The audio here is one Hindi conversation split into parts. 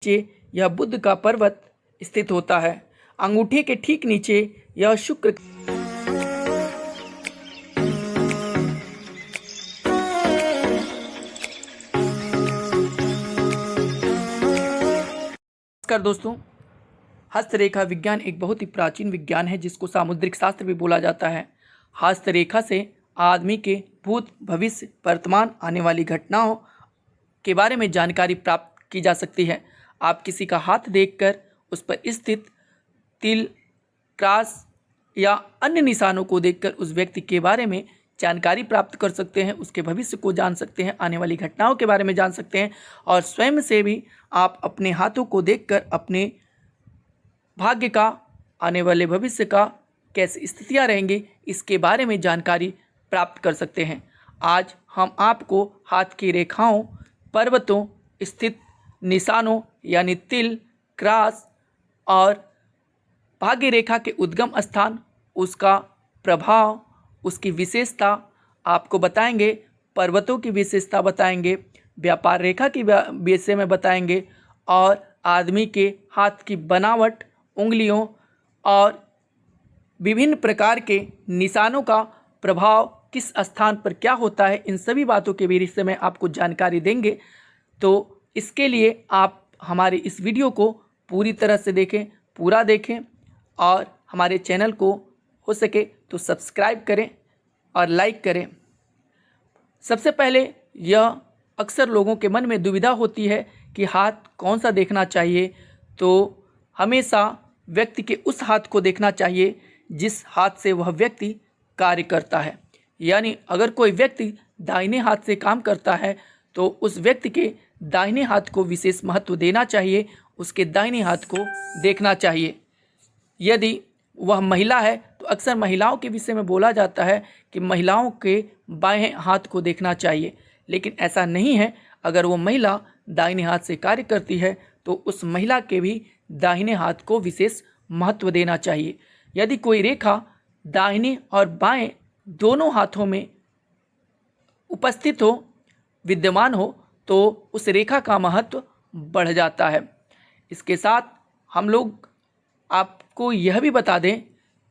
नीचे यह बुध का पर्वत स्थित होता है। अंगूठे के ठीक नीचे यह शुक्र नमस्कार दोस्तों, हस्तरेखा विज्ञान एक बहुत ही प्राचीन विज्ञान है जिसको सामुद्रिक शास्त्र भी बोला जाता है। हस्तरेखा से आदमी के भूत, भविष्य, वर्तमान, आने वाली घटनाओं के बारे में जानकारी प्राप्त की जा सकती है। आप किसी का हाथ देखकर उस पर स्थित तिल, क्रॉस या अन्य निशानों को देखकर उस व्यक्ति के बारे में जानकारी प्राप्त कर सकते हैं, उसके भविष्य को जान सकते हैं, आने वाली घटनाओं के बारे में जान सकते हैं और स्वयं से भी आप अपने हाथों को देखकर अपने भाग्य का, आने वाले भविष्य का कैसी स्थितियां रहेंगी इसके बारे में जानकारी प्राप्त कर सकते हैं। आज हम आपको हाथ की रेखाओं, पर्वतों, स्थित निशानों यानी तिल, क्रॉस और भाग्य रेखा के उद्गम स्थान, उसका प्रभाव, उसकी विशेषता आपको बताएंगे। पर्वतों की विशेषता बताएंगे, व्यापार रेखा की विषय में बताएंगे और आदमी के हाथ की बनावट, उंगलियों और विभिन्न प्रकार के निशानों का प्रभाव किस स्थान पर क्या होता है, इन सभी बातों के विषय में आपको जानकारी देंगे। तो इसके लिए आप हमारे इस वीडियो को पूरी तरह से देखें, पूरा देखें और हमारे चैनल को हो सके तो सब्सक्राइब करें और लाइक करें। सबसे पहले यह अक्सर लोगों के मन में दुविधा होती है कि हाथ कौन सा देखना चाहिए। तो हमेशा व्यक्ति के उस हाथ को देखना चाहिए जिस हाथ से वह व्यक्ति कार्य करता है। यानी अगर कोई व्यक्ति दाहिने हाथ से काम करता है तो उस व्यक्ति के दाहिने हाथ को विशेष महत्व देना चाहिए, उसके दाहिने हाथ को देखना चाहिए। यदि वह महिला है तो अक्सर महिलाओं के विषय में बोला जाता है कि महिलाओं के बाएं हाथ को देखना चाहिए, लेकिन ऐसा नहीं है। अगर वो महिला दाहिने हाथ से कार्य करती है तो उस महिला के भी दाहिने हाथ को विशेष महत्व देना चाहिए। यदि कोई रेखा दाहिने और बाएं दोनों हाथों में उपस्थित हो, विद्यमान हो, तो उस रेखा का महत्व बढ़ जाता है। इसके साथ हम लोग आपको यह भी बता दें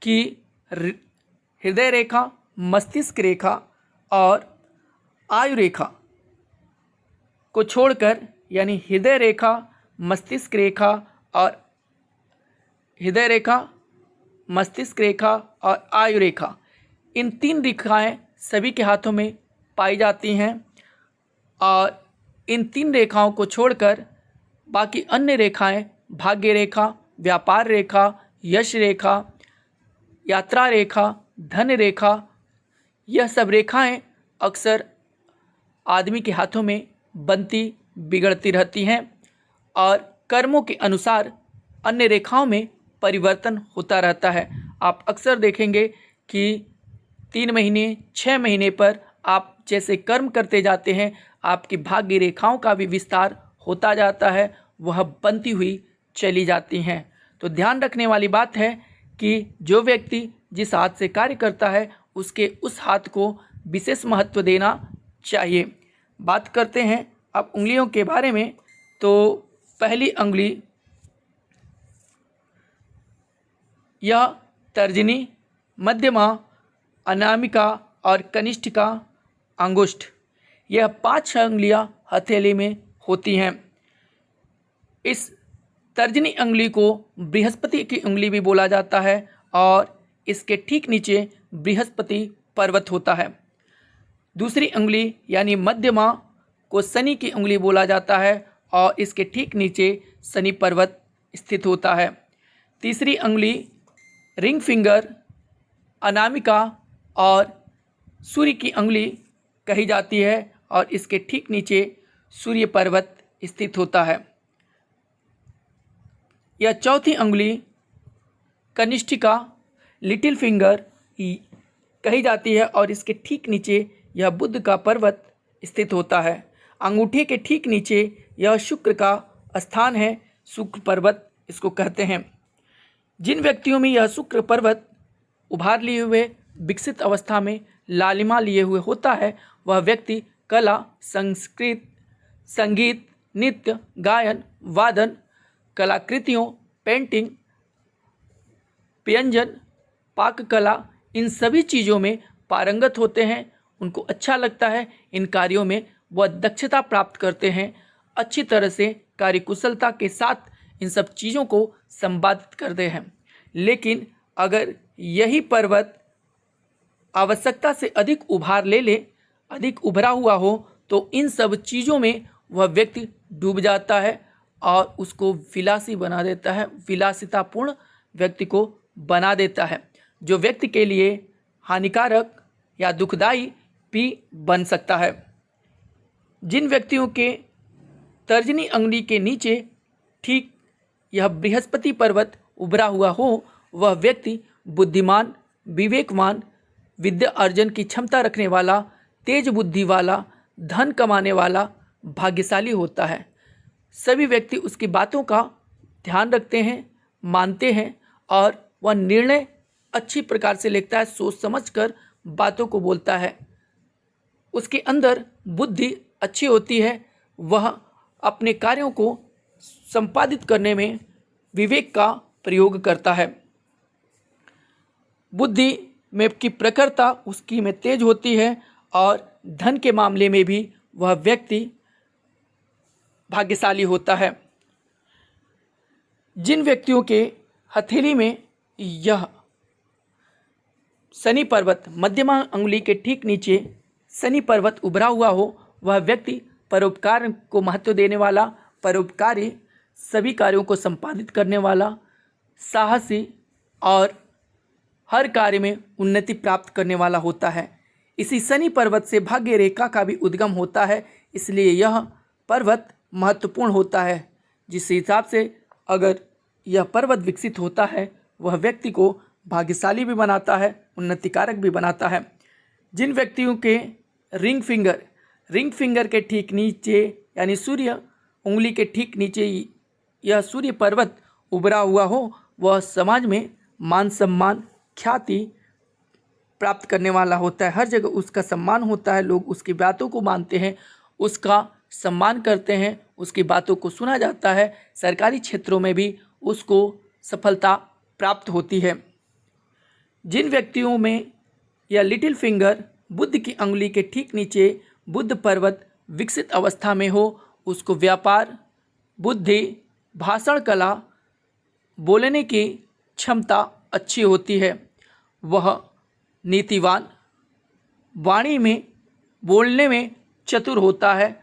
कि हृदय रेखा, मस्तिष्क रेखा और आयु रेखा को छोड़कर, यानी हृदय रेखा, मस्तिष्क रेखा और हृदय रेखा, मस्तिष्क रेखा और आयु रेखा, इन तीन रेखाएं सभी के हाथों में पाई जाती हैं और इन तीन रेखाओं को छोड़कर बाकी अन्य रेखाएं, भाग्य रेखा, व्यापार रेखा, यश रेखा, यात्रा रेखा, धन रेखा, यह सब रेखाएं अक्सर आदमी के हाथों में बनती बिगड़ती रहती हैं और कर्मों के अनुसार अन्य रेखाओं में परिवर्तन होता रहता है। आप अक्सर देखेंगे कि 3 महीने, 6 महीने पर आप जैसे कर्म करते जाते हैं, आपकी भाग्य रेखाओं का भी विस्तार होता जाता है, वह बनती हुई चली जाती हैं। तो ध्यान रखने वाली बात है कि जो व्यक्ति जिस हाथ से कार्य करता है उसके उस हाथ को विशेष महत्व देना चाहिए। बात करते हैं अब उंगलियों के बारे में। तो पहली उंगली यह तर्जनी, मध्यमा, अनामिका और कनिष्ठिका, अंगुष्ठ, यह 5 उंगलियां हथेली में होती हैं। इस तर्जनी उंगली को बृहस्पति की उंगली भी बोला जाता है और इसके ठीक नीचे बृहस्पति पर्वत होता है। दूसरी उंगली यानी मध्यमा को शनि की उंगली बोला जाता है और इसके ठीक नीचे शनि पर्वत स्थित होता है। तीसरी उंगली रिंग फिंगर, अनामिका और सूर्य की उंगली कही जाती है और इसके ठीक नीचे सूर्य पर्वत स्थित होता है। यह चौथी उंगली कनिष्ठिका, लिटिल फिंगर कही जाती है और इसके ठीक नीचे यह बुध का पर्वत स्थित होता है। अंगूठे के ठीक नीचे यह शुक्र का स्थान है, शुक्र पर्वत इसको कहते हैं। जिन व्यक्तियों में यह शुक्र पर्वत उभार लिए हुए विकसित अवस्था में लालिमा लिए हुए होता है, वह व्यक्ति कला, संस्कृत, संगीत, नृत्य, गायन वादन, कलाकृतियों, पेंटिंग, व्यंजन, पाककला, इन सभी चीज़ों में पारंगत होते हैं। उनको अच्छा लगता है इन कार्यों में, वह दक्षता प्राप्त करते हैं, अच्छी तरह से कार्यकुशलता के साथ इन सब चीज़ों को संपादित करते हैं। लेकिन अगर यही पर्वत आवश्यकता से अधिक उभार ले ले, अधिक उभरा हुआ हो, तो इन सब चीज़ों में वह व्यक्ति डूब जाता है और उसको विलासी बना देता है, विलासितापूर्ण व्यक्ति को बना देता है, जो व्यक्ति के लिए हानिकारक या दुखदाई भी बन सकता है। जिन व्यक्तियों के तर्जनी अंगुली के नीचे ठीक यह बृहस्पति पर्वत उभरा हुआ हो, वह व्यक्ति बुद्धिमान, विवेकवान, विद्या अर्जन की क्षमता रखने वाला, तेज बुद्धि वाला, धन कमाने वाला, भाग्यशाली होता है। सभी व्यक्ति उसकी बातों का ध्यान रखते हैं, मानते हैं और वह निर्णय अच्छी प्रकार से लेता है, सोच समझकर बातों को बोलता है। उसके अंदर बुद्धि अच्छी होती है, वह अपने कार्यों को संपादित करने में विवेक का प्रयोग करता है। बुद्धि में की प्रखरता उसकी में तेज होती है और धन के मामले में भी वह व्यक्ति भाग्यशाली होता है। जिन व्यक्तियों के हथेली में यह शनि पर्वत मध्यमा अंगुली के ठीक नीचे शनि पर्वत उभरा हुआ हो, वह व्यक्ति परोपकार को महत्व देने वाला, परोपकारी, सभी कार्यों को संपादित करने वाला, साहसी और हर कार्य में उन्नति प्राप्त करने वाला होता है। इसी शनि पर्वत से भाग्य रेखा का भी उद्गम होता है, इसलिए यह पर्वत महत्वपूर्ण होता है। जिस हिसाब से अगर यह पर्वत विकसित होता है, वह व्यक्ति को भाग्यशाली भी बनाता है, उन्नतिकारक भी बनाता है। जिन व्यक्तियों के रिंग फिंगर के ठीक नीचे यानी सूर्य उंगली के ठीक नीचे यह सूर्य पर्वत उभरा हुआ हो, वह समाज में मान सम्मान, ख्याति प्राप्त करने वाला होता है। हर जगह उसका सम्मान होता है, लोग उसकी बातों को मानते हैं, उसका सम्मान करते हैं, उसकी बातों को सुना जाता है। सरकारी क्षेत्रों में भी उसको सफलता प्राप्त होती है। जिन व्यक्तियों में यह लिटिल फिंगर बुध की अंगुली के ठीक नीचे बुध पर्वत विकसित अवस्था में हो, उसको व्यापार, बुद्धि, भाषण कला, बोलने की क्षमता अच्छी होती है। वह नीतिवान, वाणी में बोलने में चतुर होता है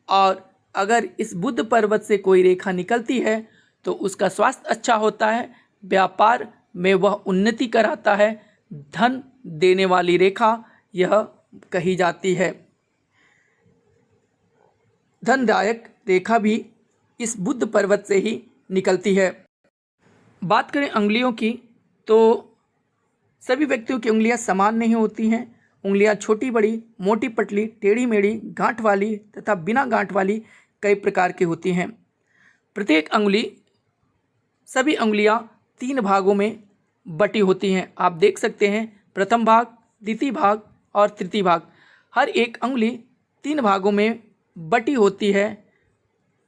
और अगर इस बुध पर्वत से कोई रेखा निकलती है तो उसका स्वास्थ्य अच्छा होता है, व्यापार में वह उन्नति कराता है, धन देने वाली रेखा यह कही जाती है। धनदायक रेखा भी इस बुध पर्वत से ही निकलती है। बात करें अंगुलियों की, तो सभी व्यक्तियों की उंगलियां समान नहीं होती हैं। उंगलियां छोटी बड़ी, मोटी पतली, टेढ़ी मेढ़ी, गांठ वाली तथा बिना गांठ वाली कई प्रकार की होती हैं। प्रत्येक अंगुली, सभी अंगुलियां 3 भागों में बटी होती हैं। आप देख सकते हैं, प्रथम भाग, द्वितीय भाग और तृतीय भाग। हर एक अंगुली 3 भागों में बटी होती है,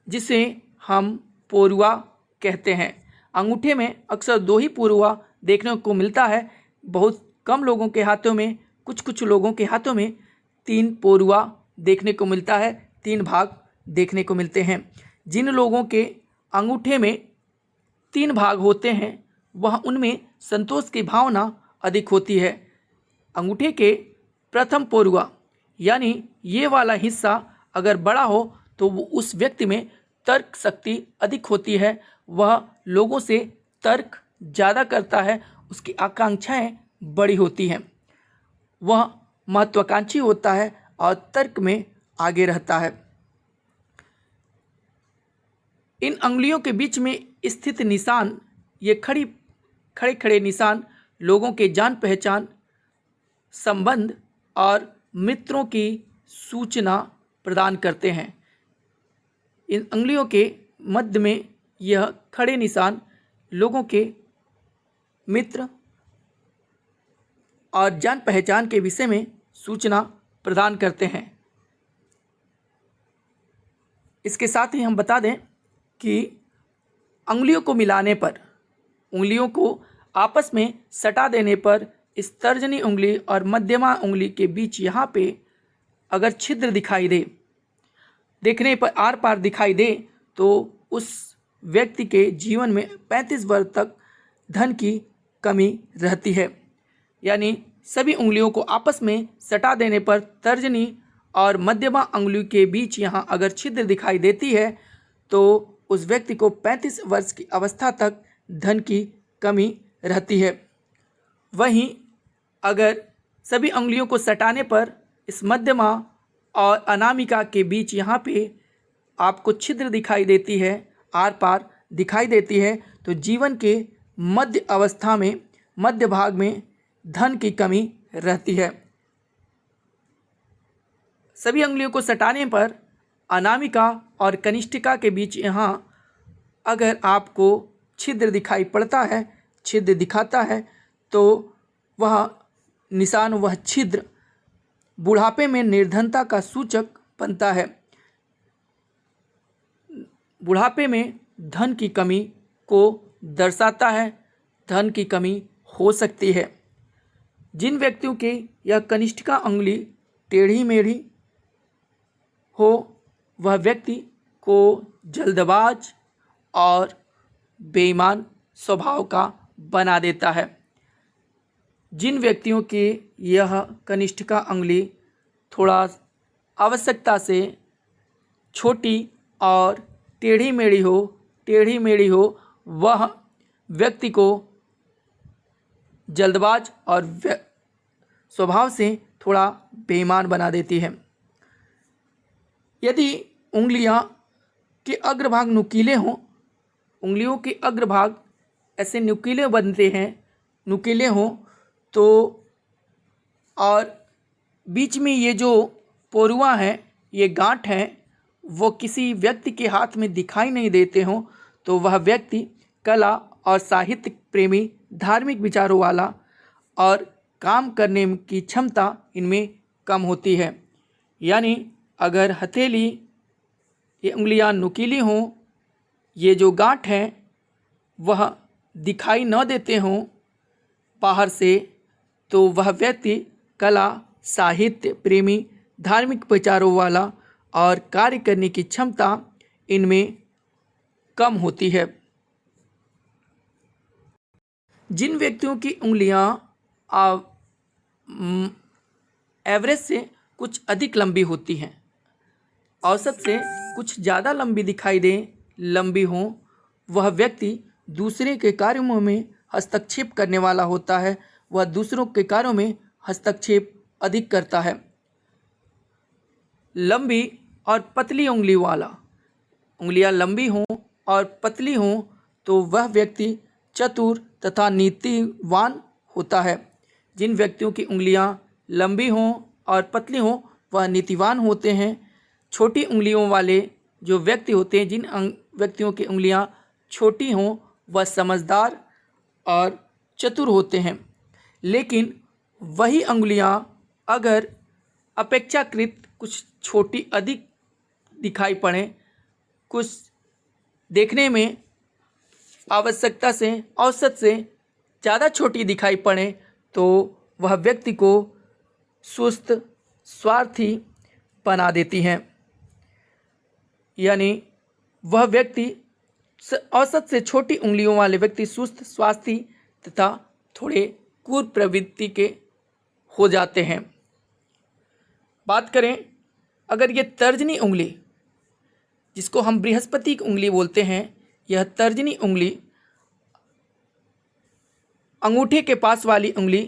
जिसे हम पोरुआ कहते हैं। अंगूठे में अक्सर 2 ही पोरुआ देखने को मिलता है। बहुत कम लोगों के हाथों में, कुछ लोगों के हाथों में 3 पोरुआ देखने को मिलता है, 3 भाग देखने को मिलते हैं। जिन लोगों के अंगूठे में 3 भाग होते हैं, वह उनमें संतोष की भावना अधिक होती है। अंगूठे के प्रथम पोरुआ यानी ये वाला हिस्सा अगर बड़ा हो तो वो उस व्यक्ति में तर्क शक्ति अधिक होती है, वह लोगों से तर्क ज़्यादा करता है, उसकी आकांक्षाएं बड़ी होती हैं, वह महत्वाकांक्षी होता है और तर्क में आगे रहता है। इन अंगुलियों के बीच में स्थित निशान, ये खड़े निशान लोगों के जान पहचान, संबंध और मित्रों की सूचना प्रदान करते हैं। इन अंगुलियों के मध्य में यह खड़े निशान लोगों के मित्र और जान पहचान के विषय में सूचना प्रदान करते हैं। इसके साथ ही हम बता दें कि अंगुलियों को मिलाने पर, उंगलियों को आपस में सटा देने पर इस तर्जनी उंगली और मध्यमा उंगली के बीच यहाँ पे अगर छिद्र दिखाई दे, देखने पर आर पार दिखाई दे, तो उस व्यक्ति के जीवन में 35 वर्ष तक धन की कमी रहती है। यानी सभी उंगलियों को आपस में सटा देने पर तर्जनी और मध्यमा उंगली के बीच यहाँ अगर छिद्र दिखाई देती है तो उस व्यक्ति को 35 वर्ष की अवस्था तक धन की कमी रहती है। वहीं अगर सभी उंगलियों को सटाने पर इस मध्यमा और अनामिका के बीच यहाँ पे आपको छिद्र दिखाई देती है, आर पार दिखाई देती है, तो जीवन के मध्य अवस्था में, मध्य भाग में धन की कमी रहती है। सभी उंगलियों को सटाने पर अनामिका और कनिष्ठिका के बीच यहाँ अगर आपको छिद्र दिखाई पड़ता है, छिद्र दिखाता है, तो वह निशान, वह छिद्र बुढ़ापे में निर्धनता का सूचक बनता है। बुढ़ापे में धन की कमी को दर्शाता है, धन की कमी हो सकती है। जिन व्यक्तियों के यह कनिष्ठिका उंगली टेढ़ी मेढ़ी हो, वह व्यक्ति को जल्दबाज और बेईमान स्वभाव का बना देता है। जिन व्यक्तियों के यह कनिष्ठिका उंगली थोड़ा आवश्यकता से छोटी और टेढ़ी मेढ़ी हो, वह व्यक्ति को जल्दबाज और स्वभाव से थोड़ा बेईमान बना देती है। यदि उंगलियां के अग्रभाग नुकीले हों, उंगलियों के अग्रभाग ऐसे नुकीले बनते हैं, नुकीले हों, तो और बीच में ये जो पोरुआ हैं, ये गांठ हैं, वो किसी व्यक्ति के हाथ में दिखाई नहीं देते हों, तो वह व्यक्ति कला और साहित्य प्रेमी, धार्मिक विचारों वाला और काम करने की क्षमता इनमें कम होती है। यानी अगर हथेली, ये उंगलियां नुकीली हों, ये जो गांठ हैं वह दिखाई न देते हों बाहर से, तो वह व्यक्ति कला, साहित्य प्रेमी, धार्मिक विचारों वाला और कार्य करने की क्षमता इनमें कम होती है। जिन व्यक्तियों की उंगलियां एवरेज से कुछ अधिक लंबी होती हैं, औसत से कुछ ज़्यादा लंबी दिखाई दें, लंबी हों, वह व्यक्ति दूसरे के कार्यों में हस्तक्षेप करने वाला होता है, वह दूसरों के कार्यों में हस्तक्षेप अधिक करता है। लंबी और पतली उंगली वाला, उंगलियां लंबी हों और पतली हों, तो वह व्यक्ति चतुर तथा नीतिवान होता है। जिन व्यक्तियों की उंगलियां लंबी हों और पतली हों, वह नीतिवान होते हैं। छोटी उंगलियों वाले जो व्यक्ति होते हैं, जिन व्यक्तियों की उंगलियां छोटी हों, वह समझदार और चतुर होते हैं। लेकिन वही उंगलियां अगर अपेक्षाकृत कुछ छोटी अधिक दिखाई पड़ें, कुछ देखने में आवश्यकता से, औसत से ज़्यादा छोटी दिखाई पड़ें, तो वह व्यक्ति को सुस्त, स्वार्थी बना देती हैं। यानी वह व्यक्ति, औसत से छोटी उंगलियों वाले व्यक्ति सुस्त, स्वार्थी तथा थोड़े क्रूर प्रवृत्ति के हो जाते हैं। बात करें अगर ये तर्जनी उंगली, जिसको हम बृहस्पति की उंगली बोलते हैं, यह तर्जनी उंगली, अंगूठे के पास वाली उंगली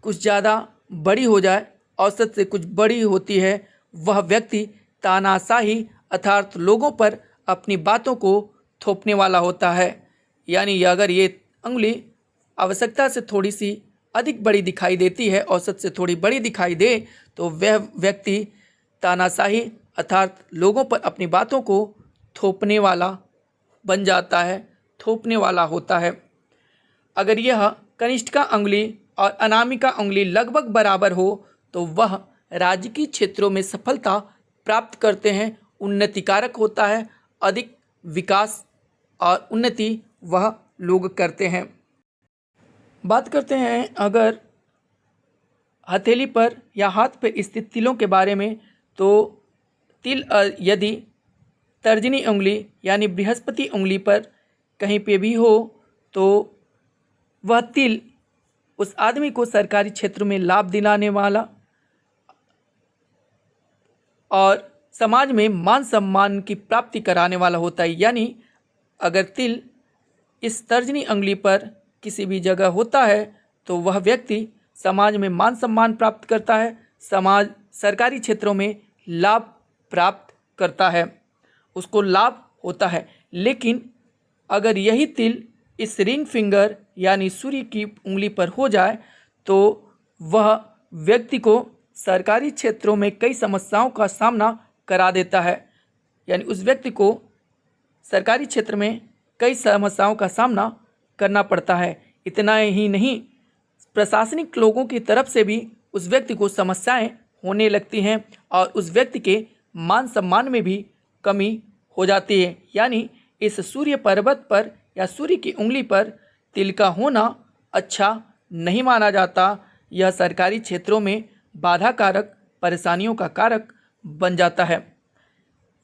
कुछ ज़्यादा बड़ी हो जाए, औसत से कुछ बड़ी होती है, वह व्यक्ति तानाशाही अर्थात लोगों पर अपनी बातों को थोपने वाला होता है। यानी अगर ये उंगली आवश्यकता से थोड़ी सी अधिक बड़ी दिखाई देती है, औसत से थोड़ी बड़ी दिखाई दे, तो वह व्यक्ति तानाशाही अर्थात लोगों पर अपनी बातों को थोपने वाला बन जाता है, थोपने वाला होता है। अगर यह कनिष्ठिका उंगली और अनामिका उंगली लगभग बराबर हो, तो वह राजकीय क्षेत्रों में सफलता प्राप्त करते हैं, उन्नतिकारक होता है, अधिक विकास और उन्नति वह लोग करते हैं। बात करते हैं अगर हथेली पर या हाथ पर स्थित तिलों के बारे में, तो तिल यदि तर्जनी उंगली यानी बृहस्पति उंगली पर कहीं पे भी हो तो वह तिल उस आदमी को सरकारी क्षेत्र में लाभ दिलाने वाला और समाज में मान सम्मान की प्राप्ति कराने वाला होता है। यानी अगर तिल इस तर्जनी उंगली पर किसी भी जगह होता है तो वह व्यक्ति समाज में मान सम्मान प्राप्त करता है, समाज सरकारी क्षेत्रों में लाभ प्राप्त करता है, उसको लाभ होता है। लेकिन अगर यही तिल इस रिंग फिंगर यानी सूर्य की उंगली पर हो जाए तो वह व्यक्ति को सरकारी क्षेत्रों में कई समस्याओं का सामना करा देता है। यानी उस व्यक्ति को सरकारी क्षेत्र में कई समस्याओं का सामना करना पड़ता है। इतना ही नहीं, प्रशासनिक लोगों की तरफ से भी उस व्यक्ति को समस्याएं होने लगती हैं और उस व्यक्ति के मान सम्मान में भी कमी हो जाती है। यानी इस सूर्य पर्वत पर या सूर्य की उंगली पर तिल का होना अच्छा नहीं माना जाता। यह सरकारी क्षेत्रों में बाधा कारक, परेशानियों का कारक बन जाता है।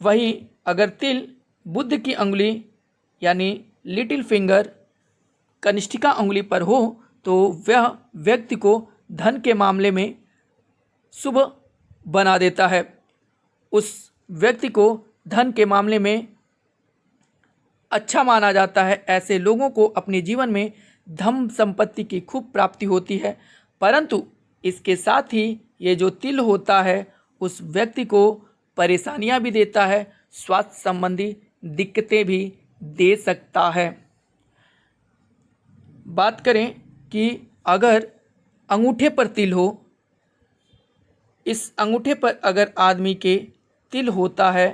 वहीं अगर तिल बुध की उंगली यानी लिटिल फिंगर कनिष्ठिका उंगली पर हो तो वह व्यक्ति को धन के मामले में शुभ बना देता है। उस व्यक्ति को धन के मामले में अच्छा माना जाता है। ऐसे लोगों को अपने जीवन में धन संपत्ति की खूब प्राप्ति होती है। परंतु इसके साथ ही ये जो तिल होता है उस व्यक्ति को परेशानियां भी देता है, स्वास्थ्य संबंधी दिक्कतें भी दे सकता है। बात करें कि अगर अंगूठे पर तिल हो, इस अंगूठे पर अगर आदमी के तिल होता है,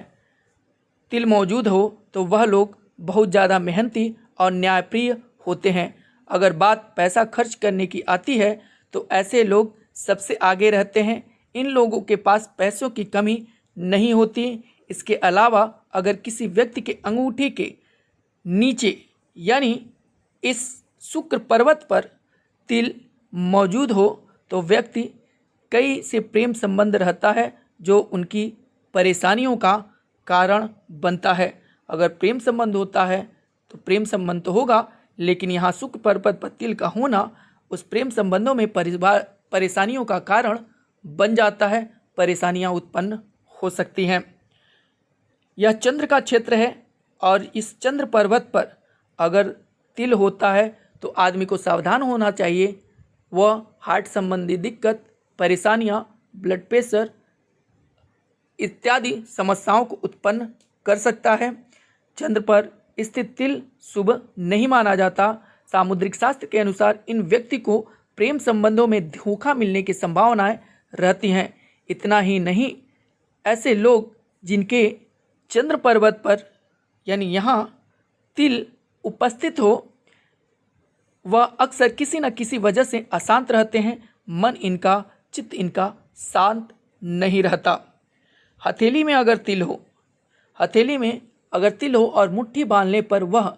तिल मौजूद हो तो वह लोग बहुत ज़्यादा मेहनती और न्यायप्रिय होते हैं। अगर बात पैसा खर्च करने की आती है तो ऐसे लोग सबसे आगे रहते हैं। इन लोगों के पास पैसों की कमी नहीं होती। इसके अलावा अगर किसी व्यक्ति के अंगूठे के नीचे यानी इस शुक्र पर्वत पर तिल मौजूद हो तो व्यक्ति कई से प्रेम संबंध रहता है जो उनकी परेशानियों का कारण बनता है। अगर प्रेम संबंध होता है तो प्रेम संबंध तो होगा, लेकिन यहाँ शुक्र पर्वत पर तिल का होना उस प्रेम संबंधों में परेशानियों का कारण बन जाता है, परेशानियाँ उत्पन्न हो सकती हैं। यह चंद्र का क्षेत्र है और इस चंद्र पर्वत पर अगर तिल होता है तो आदमी को सावधान होना चाहिए। वह हार्ट संबंधी दिक्कत, परेशानियाँ, ब्लड प्रेशर इत्यादि समस्याओं को उत्पन्न कर सकता है। चंद्र पर स्थित तिल शुभ नहीं माना जाता। सामुद्रिक शास्त्र के अनुसार इन व्यक्ति को प्रेम संबंधों में धोखा मिलने की संभावनाएं रहती हैं। इतना ही नहीं, ऐसे लोग जिनके चंद्र पर्वत पर यानी यहाँ तिल उपस्थित हो वह अक्सर किसी न किसी वजह से अशांत रहते हैं। मन इनका, चित्त इनका शांत नहीं रहता। हथेली में अगर तिल हो, हथेली में अगर तिल हो और मुट्ठी बांधने पर वह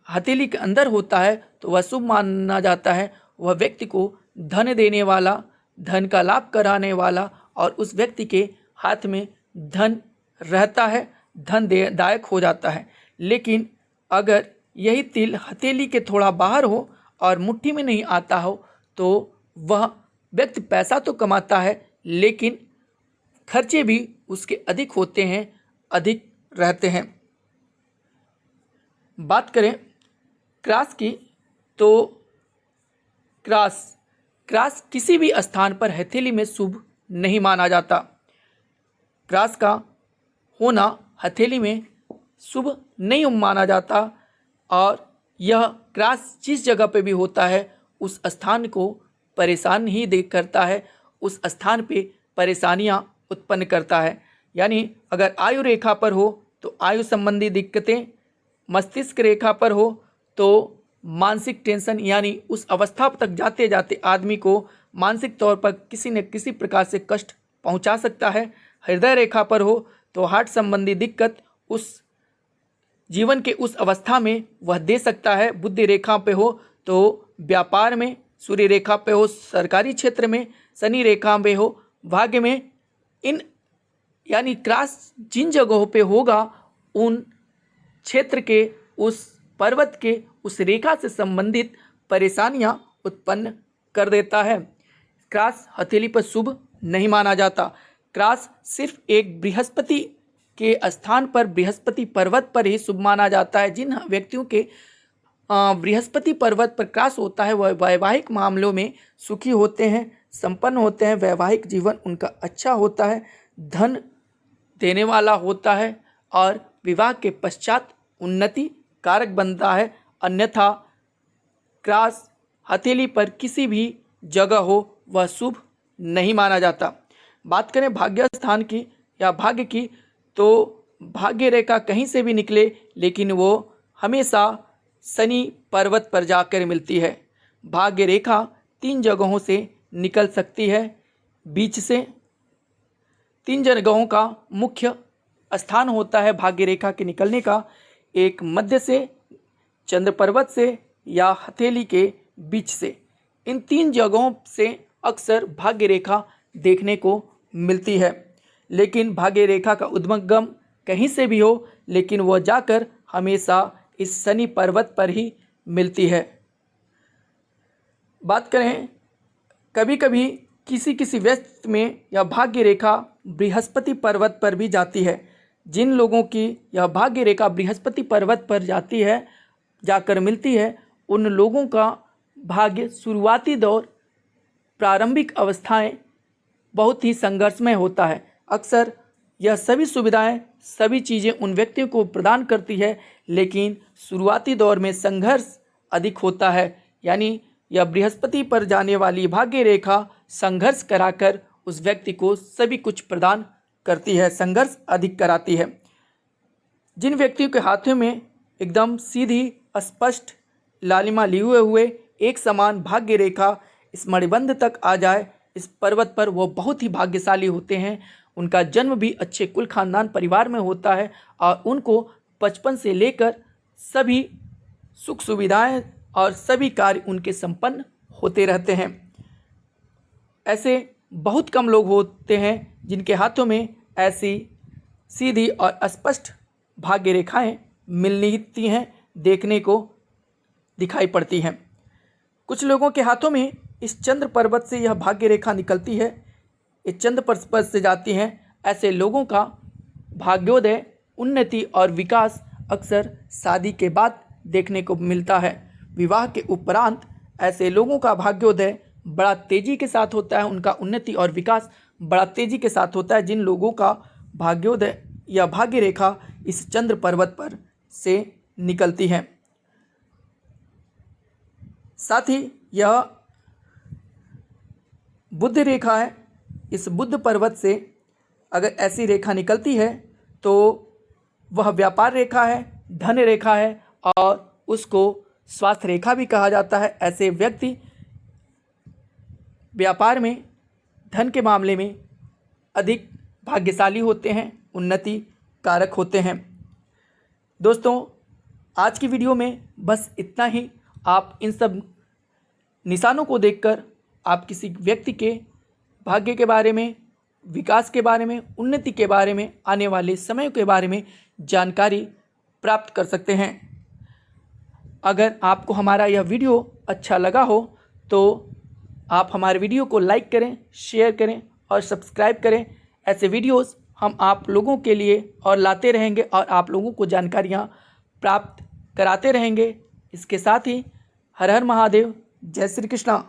हथेली के अंदर होता है तो वह शुभ माना जाता है। वह व्यक्ति को धन देने वाला, धन का लाभ कराने वाला और उस व्यक्ति के हाथ में धन रहता है, धन दायक हो जाता है। लेकिन अगर यही तिल हथेली के थोड़ा बाहर हो और मुट्ठी में नहीं आता हो तो वह व्यक्ति पैसा तो कमाता है लेकिन खर्चे भी उसके अधिक होते हैं, अधिक रहते हैं। बात करें क्रॉस की तो क्रॉस किसी भी स्थान पर हथेली में शुभ नहीं माना जाता। क्रॉस का होना हथेली में शुभ नहीं माना जाता और यह क्रॉस जिस जगह पे भी होता है उस स्थान को परेशान ही देख करता है, उस स्थान पे परेशानियां उत्पन्न करता है। यानी अगर आयु रेखा पर हो तो आयु संबंधी दिक्कतें, मस्तिष्क रेखा पर हो तो मानसिक टेंशन, यानी उस अवस्था तक जाते जाते आदमी को मानसिक तौर पर किसी न किसी प्रकार से कष्ट पहुंचा सकता है। हृदय रेखा पर हो तो हार्ट संबंधी दिक्कत, उस जीवन के उस अवस्था में वह दे सकता है। बुद्धि रेखा पे हो तो व्यापार में, सूर्य रेखा पे हो सरकारी क्षेत्र में, शनि रेखा पे हो भाग्य में। इन यानी क्रॉस जिन जगहों पे होगा उन क्षेत्र के, उस पर्वत के, उस रेखा से संबंधित परेशानियां उत्पन्न कर देता है। क्रॉस हथेली पर शुभ नहीं माना जाता। क्रॉस सिर्फ एक बृहस्पति के स्थान पर, बृहस्पति पर्वत पर ही शुभ माना जाता है। जिन व्यक्तियों के बृहस्पति पर्वत पर क्रॉस होता है वह वैवाहिक मामलों में सुखी होते हैं, संपन्न होते हैं, वैवाहिक जीवन उनका अच्छा होता है, धन देने वाला होता है और विवाह के पश्चात उन्नति कारक बनता है। अन्यथा क्रॉस हथेली पर किसी भी जगह हो वह शुभ नहीं माना जाता। बात करें भाग्य स्थान की या भाग्य की, तो भाग्य रेखा कहीं से भी निकले लेकिन वो हमेशा शनि पर्वत पर जाकर मिलती है। भाग्य रेखा 3 जगहों से निकल सकती है। बीच से 3 जगहों का मुख्य स्थान होता है भाग्य रेखा के निकलने का। एक मध्य से, चंद्र पर्वत से या हथेली के बीच से। इन 3 जगहों से अक्सर भाग्य रेखा देखने को मिलती है। लेकिन भाग्य रेखा का उद्गम कहीं से भी हो लेकिन वह जाकर हमेशा इस शनि पर्वत पर ही मिलती है। बात करें कभी कभी किसी व्यस्त में यह भाग्य रेखा बृहस्पति पर्वत पर भी जाती है। जिन लोगों की यह भाग्य रेखा बृहस्पति पर्वत पर जाती है, जाकर मिलती है, उन लोगों का भाग्य शुरुआती दौर, प्रारंभिक अवस्थाएं बहुत ही संघर्षमय होता है। अक्सर यह सभी सुविधाएं, सभी चीज़ें उन व्यक्तियों को प्रदान करती है लेकिन शुरुआती दौर में संघर्ष अधिक होता है। यानी यह बृहस्पति पर जाने वाली भाग्य रेखा संघर्ष कराकर उस व्यक्ति को सभी कुछ प्रदान करती है, संघर्ष अधिक कराती है। जिन व्यक्तियों के हाथों में एकदम सीधी स्पष्ट लालिमा लिए हुए एक समान भाग्य रेखा इस मणिबंध तक आ जाए इस पर्वत पर, वो बहुत ही भाग्यशाली होते हैं। उनका जन्म भी अच्छे कुल खानदान परिवार में होता है और उनको बचपन से लेकर सभी सुख सुविधाएं और सभी कार्य उनके संपन्न होते रहते हैं। ऐसे बहुत कम लोग होते हैं जिनके हाथों में ऐसी सीधी और स्पष्ट भाग्य रेखाएं मिलती हैं, देखने को दिखाई पड़ती हैं। कुछ लोगों के हाथों में इस चंद्र पर्वत से यह भाग्य रेखा निकलती है, इस चंद्र पर्वत से जाती हैं। ऐसे लोगों का भाग्योदय, उन्नति और विकास अक्सर शादी के बाद देखने को मिलता है। विवाह के उपरांत ऐसे लोगों का भाग्योदय बड़ा तेजी के साथ होता है, उनका उन्नति और विकास बड़ा तेजी के साथ होता है। जिन लोगों का भाग्योदय या भाग्य रेखा इस चंद्र पर्वत पर से निकलती है। साथ ही यह बुध रेखा है। इस बुध पर्वत से अगर ऐसी रेखा निकलती है तो वह व्यापार रेखा है, धन रेखा है और उसको स्वास्थ्य रेखा भी कहा जाता है। ऐसे व्यक्ति व्यापार में, धन के मामले में अधिक भाग्यशाली होते हैं, उन्नति कारक होते हैं। दोस्तों, आज की वीडियो में बस इतना ही। आप इन सब निशानों को देखकर आप किसी व्यक्ति के भाग्य के बारे में, विकास के बारे में, उन्नति के बारे में, आने वाले समय के बारे में जानकारी प्राप्त कर सकते हैं। अगर आपको हमारा यह वीडियो अच्छा लगा हो तो आप हमारे वीडियो को लाइक करें, शेयर करें और सब्सक्राइब करें। ऐसे वीडियोस हम आप लोगों के लिए और लाते रहेंगे और आप लोगों को जानकारियाँ प्राप्त कराते रहेंगे। इसके साथ ही हर हर महादेव, जय श्री कृष्णा।